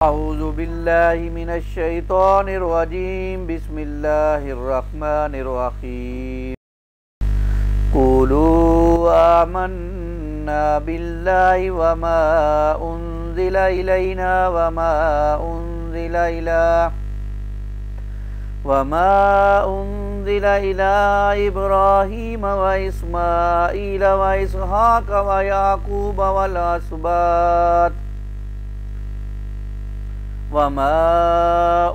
اعوذ باللہ من الشیطان الرجیم بسم اللہ الرحمن الرحیم قولوا آمنا باللہ وما انزل الینا وما انزل الى ابراہیم واسماعیل واسحاق ویعقوب والاسباط وما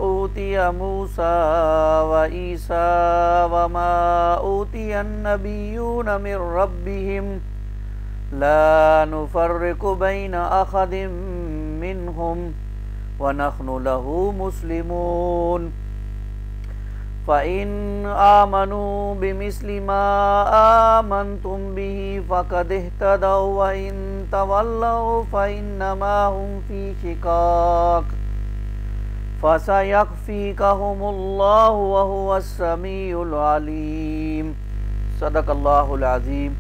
اوتی موسیٰ وعیسیٰ وما اوتی النبیون من ربهم لا نفرق بین احد منهم ونحن له مسلمون فَإِنْ آمَنُوا بِمِثْلِ مَا آمَنْتُمْ بِهِ فَقَدِ اهْتَدَوْا وَإِنْ تَوَلَّوْا فَإِنَّمَا هُمْ فِي شِقَاقٍ فَسَيَكْفِيكَهُمُ اللَّهُ وَهُوَ السَّمِيعُ الْعَلِيمُ صدق اللہ العظیم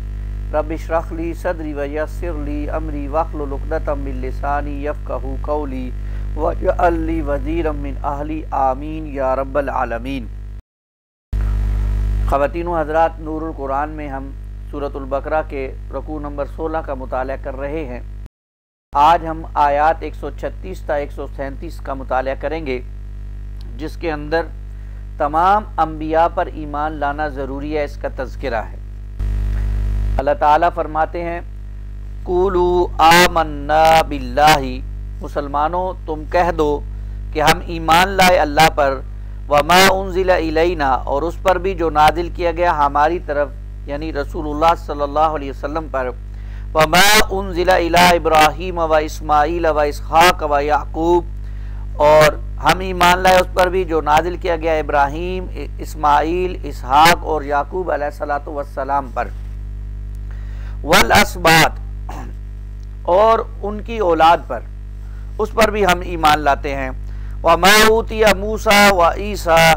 رب اشرح لی صدری ویسر لی امری واحلل عقدۃ من لسانی یفقہوا قولی واجعل لی وزیرا من اہلی آمین یا رب العالمین۔ خواتین و حضرات، نور القرآن میں ہم سورۃ البقرہ کے رکوع نمبر 16 کا مطالعہ کر رہے ہیں۔ آج ہم آیات 136 تا 137 کا مطالعہ کریں گے، جس کے اندر تمام انبیاء پر ایمان لانا ضروری ہے، اس کا تذکرہ ہے۔ اللہ تعالیٰ فرماتے ہیں قولوا آمنا باللہ، مسلمانوں تم کہہ دو کہ ہم ایمان لائے اللہ پر، وما انزل الینا، اور اس پر بھی جو نازل کیا گیا ہماری طرف یعنی رسول اللہ صلی اللہ علیہ وسلم پر، وما انزل الی ابراہیم و اسماعیل و اسحاق و یعقوب، اور ہم ایمان لائے اس پر بھی جو نازل کیا گیا ابراہیم، اسماعیل، اسحاق اور یعقوب علیہ الصلوۃ والسلام پر، والاسباط، اور ان کی اولاد پر، اس پر بھی ہم ایمان لاتے ہیں۔ وما اوتی موسیٰ و عیسیٰ،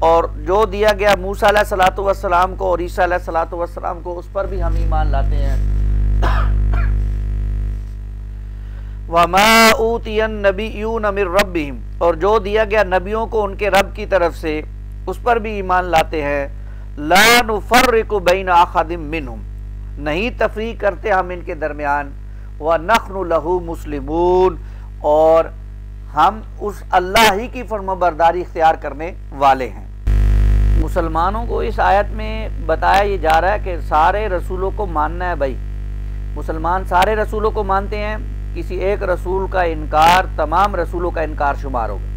اور جو دیا گیا موسیٰ علیہ الصلوۃ والسلام کو اور عیسیٰ علیہ الصلوۃ والسلام کو، اس پر بھی ہم ایمان لاتے ہیں۔ وما اوتی النبیون من ربهم، اور جو دیا گیا نبیوں کو ان کے رب کی طرف سے، اس پر بھی ایمان لاتے ہیں۔ لا نفرق بین احد منہم، نہیں تفریق کرتے ہم ان کے درمیان۔ وَنَحْنُ لَهُ مُسْلِمُونَ، اور ہم اس اللہ ہی کی فرمانبرداری اختیار کرنے والے ہیں۔ مسلمانوں کو اس آیت میں بتایا یہ جا رہا ہے کہ سارے رسولوں کو ماننا ہے۔ بھائی مسلمان سارے رسولوں کو مانتے ہیں، کسی ایک رسول کا انکار تمام رسولوں کا انکار شمار ہوگا،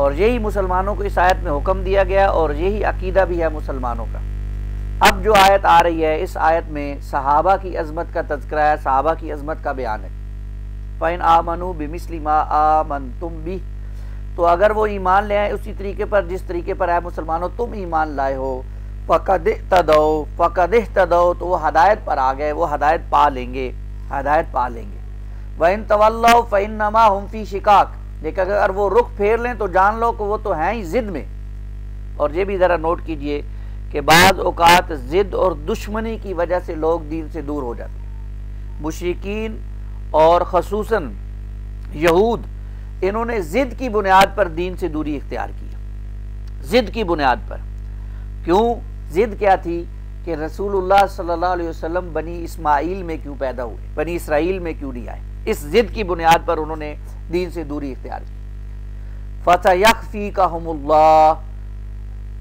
اور یہی مسلمانوں کو اس آیت میں حکم دیا گیا، اور یہی عقیدہ بھی ہے مسلمانوں کا۔ اب جو آیت آ رہی ہے، اس آیت میں صحابہ کی عظمت کا تذکرہ ہے، صحابہ کی عظمت کا بیان ہے۔ فَإِنْ آمَنُوا بِمِثْلِ مَا آمَنْتُمْ بِهِ، تو اگر وہ ایمان لے آئیں اسی طریقے پر جس طریقے پر اے مسلمانوں تم ایمان لائے ہو، فَقَدِ اهْتَدَوْا، تو وہ ہدایت پر آ گئے، وہ ہدایت پا لیں گے، ہدایت پا لیں گے۔ وَإِنْ تَوَلَّوْا فَإِنَّمَا هُمْ فِي شِقَاقٍ، لیکن اگر وہ رخ پھیر لیں تو جان لو کہ وہ تو ہیں ہی ضد میں۔ اور یہ بھی ذرا نوٹ کیجئے کہ بعض اوقات ضد اور دشمنی کی وجہ سے لوگ دین سے دور ہو جاتے ہیں۔ مشرکین اور خصوصاً یہود، انہوں نے ضد کی بنیاد پر دین سے دوری اختیار کی، ضد کی بنیاد پر۔ کیوں؟ ضد کیا تھی کہ رسول اللہ صلی اللہ علیہ وسلم بنی اسماعیل میں کیوں پیدا ہوئے، بنی اسرائیل میں کیوں نہیں آئے؟ اس ضد کی بنیاد پر انہوں نے دین سے دوری اختیار کی۔ فَسَيَكْفِيكَهُمُ اللَّهُ،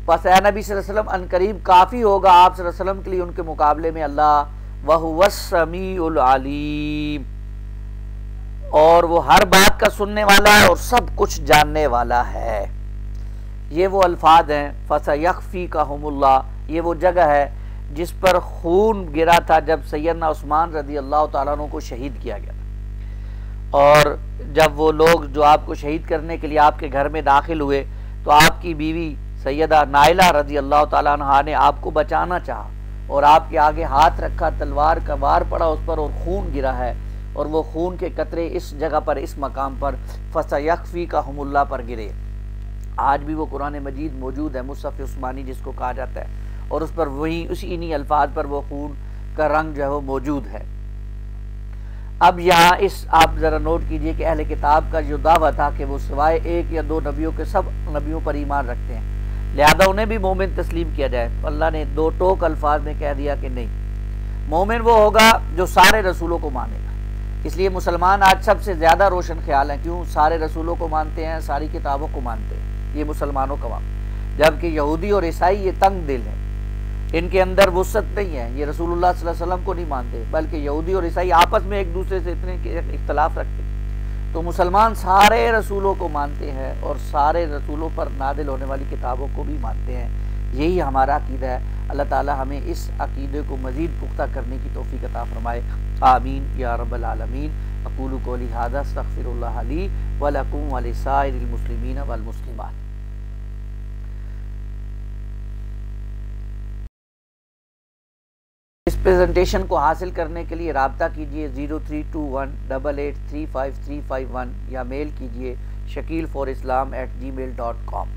پس اے نبی صلی اللہ علیہ وسلم عنقریب کافی ہوگا آپ صلی اللہ علیہ وسلم کے لیے ان کے مقابلے میں اللہ، وَهُوَ السَّمِيعُ الْعَلِيمُ، اور وہ ہر بات کا سننے والا ہے اور سب کچھ جاننے والا ہے۔ یہ وہ الفاظ ہیں فَسَيَكْفِيكَهُمُ اللَّهُ، یہ وہ جگہ ہے جس پر خون گرا تھا جب سیدنا عثمان رضی اللہ تعالیٰ عنہ کو شہید کیا گیا تھا، اور جب وہ لوگ جو آپ کو شہید کرنے کے لیے آپ کے گھر میں داخل ہوئے تو آپ کی بیوی سیدہ نائلہ رضی اللہ تعالیٰ عنہ نے آپ کو بچانا چاہا اور آپ کے آگے ہاتھ رکھا، تلوار کا وار پڑا اس پر اور خون گرا ہے، اور وہ خون کے قطرے اس جگہ پر، اس مقام پر فَسَيَكْفِيكَهُمُ اللَّهُ پر گرے۔ آج بھی وہ قرآن مجید موجود ہے، مصحف عثمانی جس کو کہا جاتا ہے، اور اس پر وہی انہی الفاظ پر وہ خون کا رنگ جو ہے وہ موجود ہے۔ اب یہاں اس آپ ذرا نوٹ کیجئے کہ اہل کتاب کا جو دعویٰ تھا کہ وہ سوائے ایک یا دو نبیوں کے سب نبیوں پر ایمان رکھتے ہیں، لہذا انہیں بھی مومن تسلیم کیا جائے، تو اللہ نے دو ٹوک الفاظ میں کہہ دیا کہ نہیں، مومن وہ ہوگا جو سارے رسولوں کو مانے گا۔ اس لیے مسلمان آج سب سے زیادہ روشن خیال ہیں، کیوں؟ سارے رسولوں کو مانتے ہیں، ساری کتابوں کو مانتے ہیں، یہ مسلمانوں کا وہاں، جبکہ یہودی اور عیسائی یہ تنگ دل ہیں، ان کے اندر وسعت نہیں ہے، یہ رسول اللہ صلی اللہ علیہ وسلم کو نہیں مانتے، بلکہ یہودی اور عیسائی آپس میں ایک دوسرے سے اتنے اختلاف رکھتے ہیں۔ تو مسلمان سارے رسولوں کو مانتے ہیں اور سارے رسولوں پر نازل ہونے والی کتابوں کو بھی مانتے ہیں، یہی ہمارا عقیدہ ہے۔ اللہ تعالی ہمیں اس عقیدے کو مزید پختہ کرنے کی توفیق عطا فرمائے، آمین یا رب العالمین۔ اقول قولی ھذا استغفر اللہ لی ولکم ولسائر المسلمین والمسلمات۔ اس پریزنٹیشن کو حاصل کرنے کے لیے رابطہ کیجئے 032188353551 یا میل کیجئے shakeel4islam@gmail.com۔